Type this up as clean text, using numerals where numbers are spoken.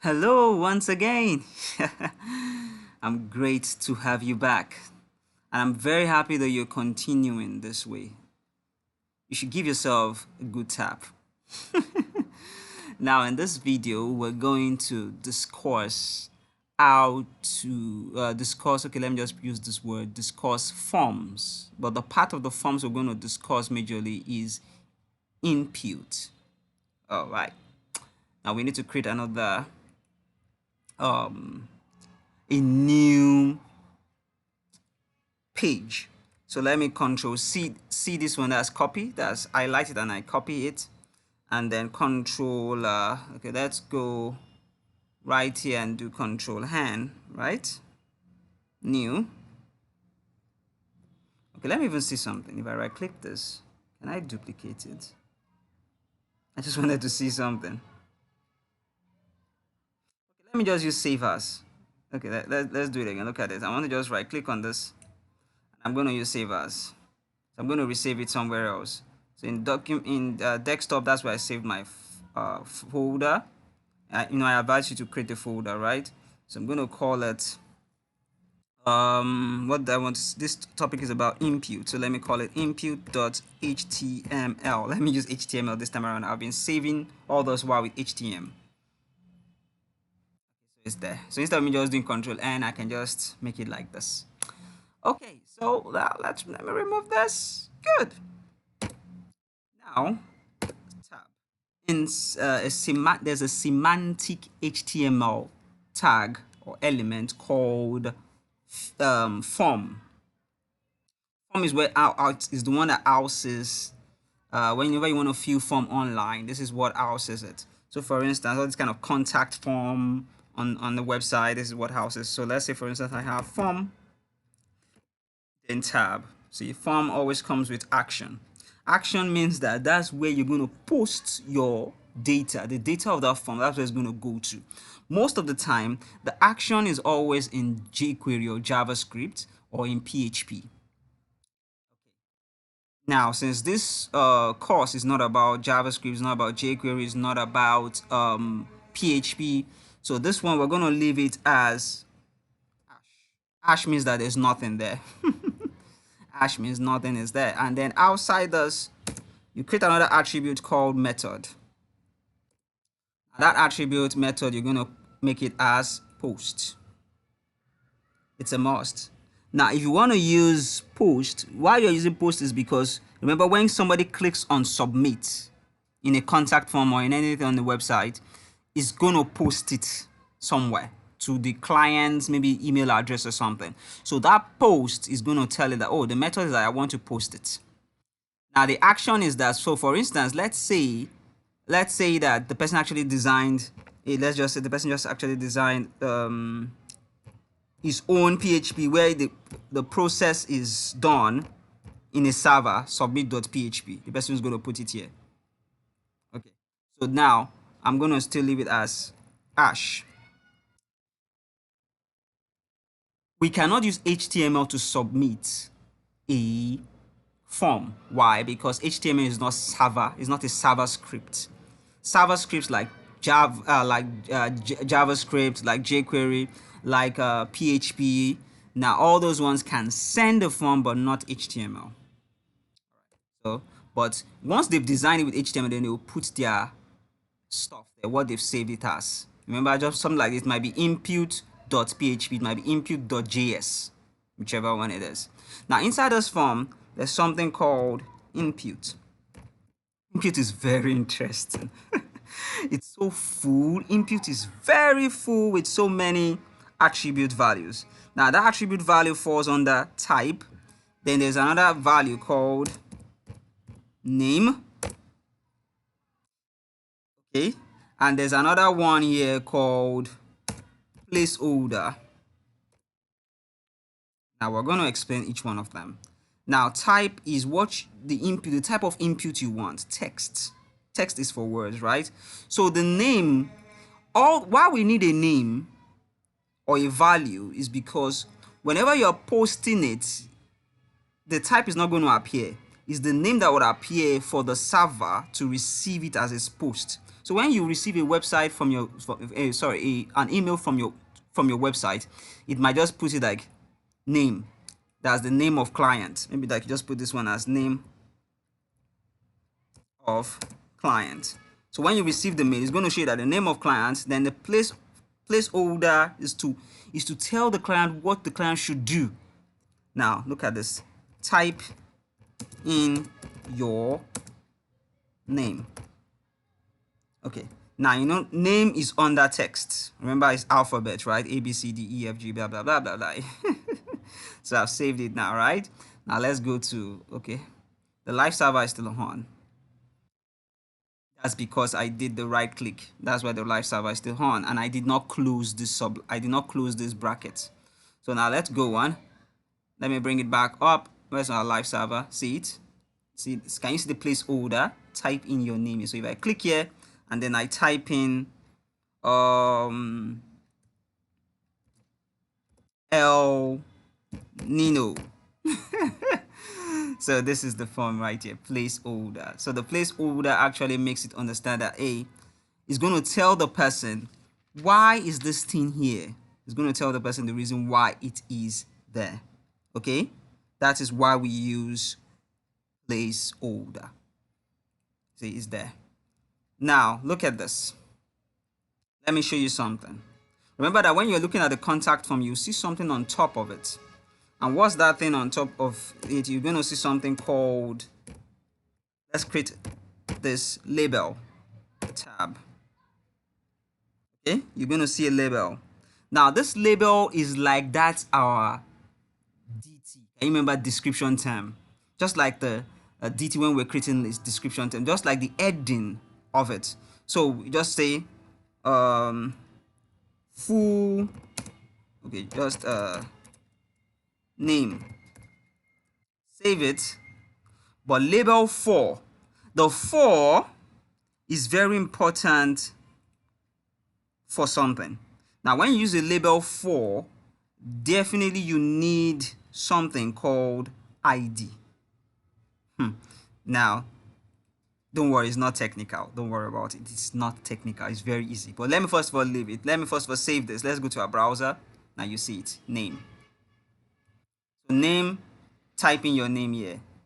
Hello once again. I'm great to have you back. And I'm very happy that you're continuing this way. You should give yourself a good tap. Now, in this video, we're going to discuss how to discuss. Okay, let me just use this word discuss forms. But the part of the forms we're going to discuss majorly is input. All right. Now, we need to create another a new page. So let me control C this one that's copy, that's highlighted, and I copy it, and then control okay, let's go right here and do control hand, right? New. Okay, let me even see something. If I right click this, can I duplicate it? I just wanted to see something. Okay, let me just use save as. Okay, let's do it again. Look at this. I want to just right click on this. I'm going to use save as. So I'm going to resave it somewhere else. So in desktop, that's where I saved my folder. I advise you to create a folder, right? So I'm going to call it what I want. This topic is about input, so let me call it input.html. Let me use HTML this time around. I've been saving all those while with HTML. So it's there. So instead of me just doing control N, I can just make it like this. Okay, so let me remove this. Good. Now, tab. There's a semantic HTML tag or element called form. Form is where is the one that houses whenever you want to fill form online. This is what houses it. So for instance, all this kind of contact form on the website, this is what houses. So let's say for instance I have form, then tab. See, form always comes with action. Action means that that's where you're going to post your data, the data of that form. That's where it's going to go to. Most of the time, the action is always in jQuery or JavaScript or in PHP. Now, since this course is not about JavaScript, it's not about jQuery, it's not about PHP, so this one we're going to leave it as hash means that there's nothing there. Hash means nothing is there. And then outside this, you create another attribute called method. That attribute method, you're going to make it as post. It's a must. Now, if you want to use post, why you're using post is because remember when somebody clicks on submit in a contact form or in anything on the website, it's going to post it somewhere to the client's maybe email address or something. So that post is going to tell it that, oh, the method is that I want to post it. Now the action is that, so for instance, let's say that the person actually designed it. Let's just say the person just actually designed his own PHP where the process is done in a server, submit.php. The person is going to put it here. Okay. So now I'm going to still leave it as hash. We cannot use HTML to submit a form. Why? Because HTML is not server, it's not a server script. Server scripts like JavaScript, like jQuery, like PHP. Now all those ones can send a form, but not HTML. So, but once they've designed it with HTML, then they will put their stuff there, what they've saved it as. Remember, just something like this might be input.php, it might be input.js, whichever one it is. Now inside this form, there's something called input. Input is very interesting. It's so full. Input is very full with so many attribute values. Now that attribute value falls under type. Then there's another value called name. Okay, and there's another one here called placeholder. Now we're going to explain each one of them. Now type is what the type of input you want. Text is for words, right? So the name, why we need a name or a value is because whenever you're posting it, the type is not going to appear. It's the name that would appear for the server to receive it as its post. So when you receive a website from your an email from your website, it might just put it like name. That's the name of client. Maybe like just put this one as name of client. So when you receive the mail, it's going to show you that the name of client, then the placeholder is to tell the client what the client should do. Now look at this. Type in your name. Okay. Now you know name is under text. Remember it's alphabet, right? A B C D E F G blah blah blah blah blah. So I've saved it now, right? Now let's go to the live server is still on. That's because I did the right click. That's why the live server is still on, and I did not close this bracket. So now let's go on. Let me bring it back up. Where's our live server? See it? See, can you see the placeholder? Type in your name. So if I click here and then I type in El Nino. So this is the form right here, placeholder. So the placeholder actually makes it understand that is going to tell the person why is this thing here. It's going to tell the person the reason why it is there. Okay, that is why we use placeholder. See, it's there. Now look at this. Let me show you something. Remember that when you're looking at the contact form, you see something on top of it. And what's that thing on top of it? You're going to see something called, let's create this label tab. Okay, you're going to see a label. Now this label is like that's our DT. Can you remember description term? Just like the DT when we're creating this description term, just like the heading of it. So we just say full, okay, just name, save it, but label 4. The 4 is very important for something. Now when you use a label 4, definitely you need something called ID. Now don't worry, it's not technical. Don't worry about it. It's not technical. It's very easy. But let me first of all leave it. Let me first of all save this. Let's go to our browser. Now you see it. Name. So name, type in your name here.